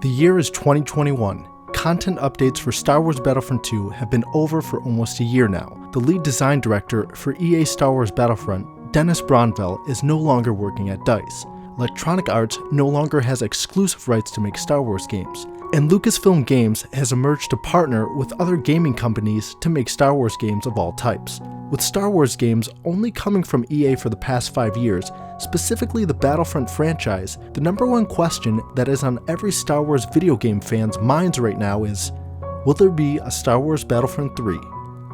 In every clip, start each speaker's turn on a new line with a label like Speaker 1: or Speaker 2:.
Speaker 1: The year is 2021. Content updates for Star Wars Battlefront 2 have been over for almost a year now. The lead design director for EA Star Wars Battlefront, Dennis Bronville, is no longer working at DICE. Electronic Arts no longer has exclusive rights to make Star Wars games. And Lucasfilm Games has emerged to partner with other gaming companies to make Star Wars games of all types. With Star Wars games only coming from EA for the past 5 years, specifically the Battlefront franchise, the number one question that is on every Star Wars video game fan's minds right now is, will there be a Star Wars Battlefront 3?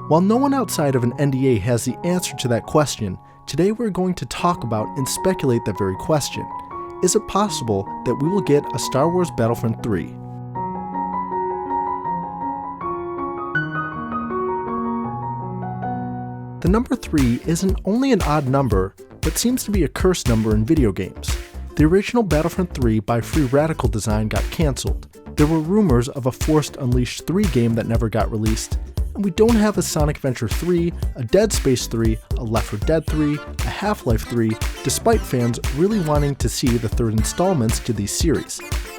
Speaker 1: While no one outside of an NDA has the answer to that question, today we're going to talk about and speculate that very question. Is it possible that we will get a Star Wars Battlefront 3? The number 3 isn't only an odd number, but seems to be a cursed number in video games. The original Battlefront 3 by Free Radical Design got cancelled. There were rumors of a Force Unleashed 3 game that never got released, and we don't have a Sonic Adventure 3, a Dead Space 3, a Left 4 Dead 3, a Half-Life 3, despite fans really wanting to see the third installments to these series.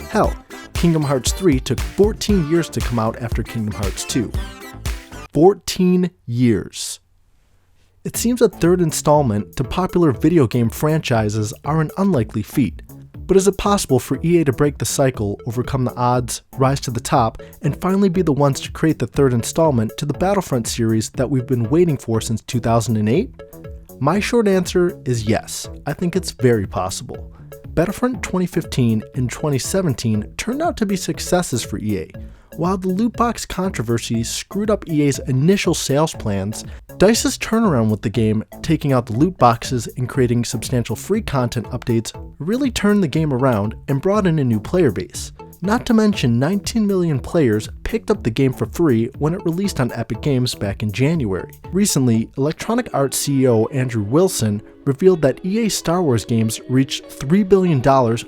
Speaker 1: Hell, Kingdom Hearts 3 took 14 years to come out after Kingdom Hearts 2. 14 years. It seems a third installment to popular video game franchises are an unlikely feat, but is it possible for EA to break the cycle, overcome the odds, rise to the top, and finally be the ones to create the third installment to the Battlefront series that we've been waiting for since 2008? My short answer is yes, I think it's very possible. Battlefront 2015 and 2017 turned out to be successes for EA. While the loot box controversy screwed up EA's initial sales plans, DICE's turnaround with the game, taking out the loot boxes and creating substantial free content updates, really turned the game around and brought in a new player base. Not to mention 19 million players picked up the game for free when it released on Epic Games back in January. Recently, Electronic Arts CEO Andrew Wilson revealed that EA Star Wars games reached $3 billion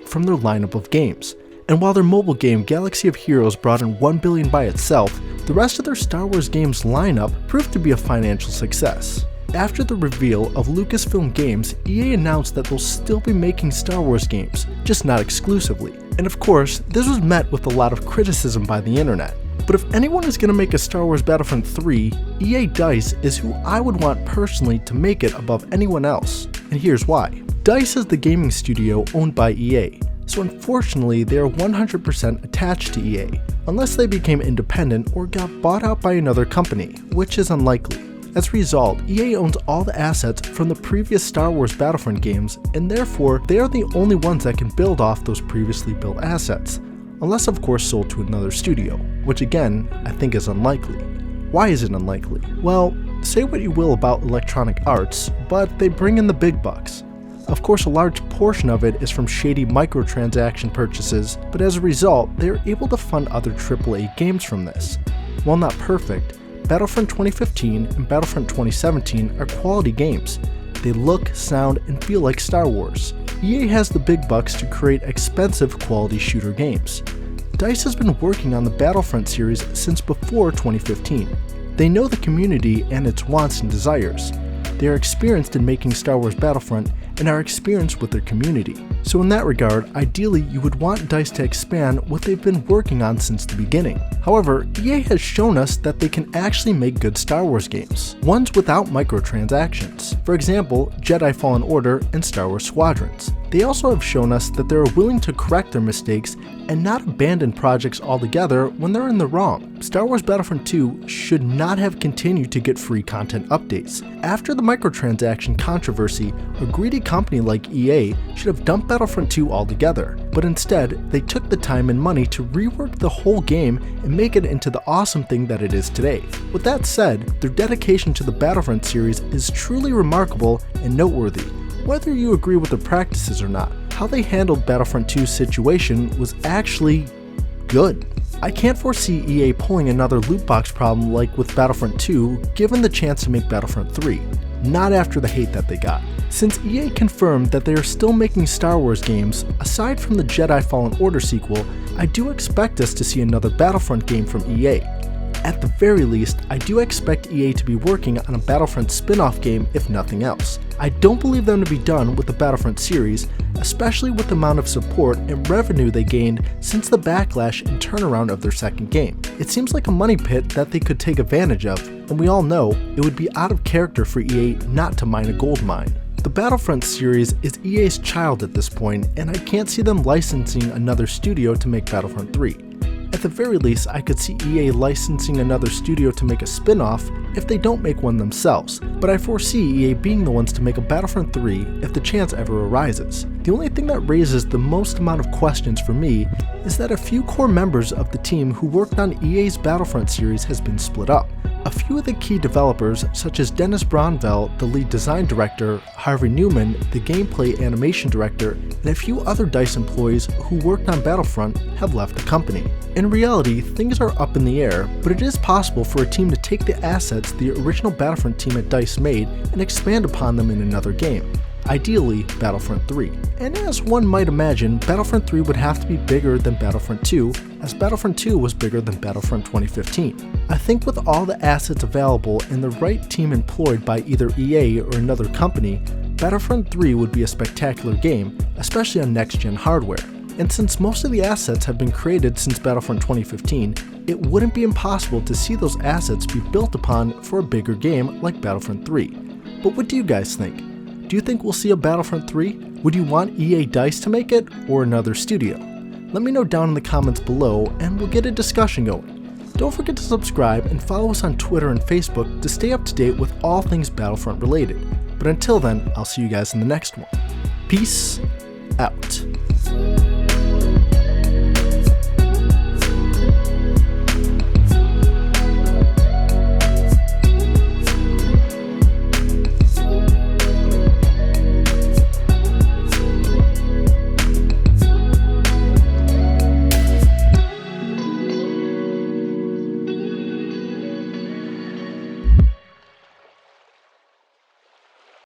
Speaker 1: from their lineup of games. And while their mobile game Galaxy of Heroes brought in $1 billion by itself, the rest of their Star Wars games lineup proved to be a financial success. After the reveal of Lucasfilm Games, EA announced that they'll still be making Star Wars games, just not exclusively. And of course, this was met with a lot of criticism by the internet. But if anyone is going to make a Star Wars Battlefront 3, EA DICE is who I would want personally to make it above anyone else. And here's why. DICE is the gaming studio owned by EA. So unfortunately, they are 100% attached to EA, unless they became independent or got bought out by another company, which is unlikely. As a result, EA owns all the assets from the previous Star Wars Battlefront games, and therefore they are the only ones that can build off those previously built assets, unless of course sold to another studio, which again, I think is unlikely. Why is it unlikely? Well, say what you will about Electronic Arts, but they bring in the big bucks. Of course, a large portion of it is from shady microtransaction purchases, but as a result, they are able to fund other AAA games from this. While not perfect, Battlefront 2015 and Battlefront 2017 are quality games. They look, sound, and feel like Star Wars. EA has the big bucks to create expensive quality shooter games. DICE has been working on the Battlefront series since before 2015. They know the community and its wants and desires. They are experienced in making Star Wars Battlefront and are experienced with their community. So in that regard, ideally you would want DICE to expand what they've been working on since the beginning. However, EA has shown us that they can actually make good Star Wars games, ones without microtransactions. For example, Jedi Fallen Order and Star Wars Squadrons. They also have shown us that they are willing to correct their mistakes and not abandon projects altogether when they're in the wrong. Star Wars Battlefront 2 should not have continued to get free content updates. After the microtransaction controversy, a greedy company like EA should have dumped Battlefront 2 altogether, but instead, they took the time and money to rework the whole game and make it into the awesome thing that it is today. With that said, their dedication to the Battlefront series is truly remarkable and noteworthy. Whether you agree with their practices or not, how they handled Battlefront 2's situation was actually good. I can't foresee EA pulling another loot box problem like with Battlefront 2 given the chance to make Battlefront 3. Not after the hate that they got. Since EA confirmed that they are still making Star Wars games, aside from the Jedi Fallen Order sequel, I do expect us to see another Battlefront game from EA. At the very least, I do expect EA to be working on a Battlefront spin-off game if nothing else. I don't believe them to be done with the Battlefront series, especially with the amount of support and revenue they gained since the backlash and turnaround of their second game. It seems like a money pit that they could take advantage of, and we all know it would be out of character for EA not to mine a gold mine. The Battlefront series is EA's child at this point, and I can't see them licensing another studio to make Battlefront 3. At the very least, I could see EA licensing another studio to make a spin-off if they don't make one themselves, but I foresee EA being the ones to make a Battlefront 3 if the chance ever arises. The only thing that raises the most amount of questions for me is that a few core members of the team who worked on EA's Battlefront series has been split up. A few of the key developers, such as Dennis Bronvell, the lead design director, Harvey Newman, the gameplay animation director, and a few other DICE employees who worked on Battlefront have left the company. In reality, things are up in the air, but it is possible for a team to take the assets the original Battlefront team at DICE made and expand upon them in another game. Ideally, Battlefront 3. And as one might imagine, Battlefront 3 would have to be bigger than Battlefront 2, as Battlefront 2 was bigger than Battlefront 2015. I think with all the assets available and the right team employed by either EA or another company, Battlefront 3 would be a spectacular game, especially on next-gen hardware. And since most of the assets have been created since Battlefront 2015, it wouldn't be impossible to see those assets be built upon for a bigger game like Battlefront 3. But what do you guys think? Do you think we'll see a Battlefront 3? Would you want EA DICE to make it, or another studio? Let me know down in the comments below, and we'll get a discussion going. Don't forget to subscribe and follow us on Twitter and Facebook to stay up to date with all things Battlefront related. But until then, I'll see you guys in the next one. Peace out.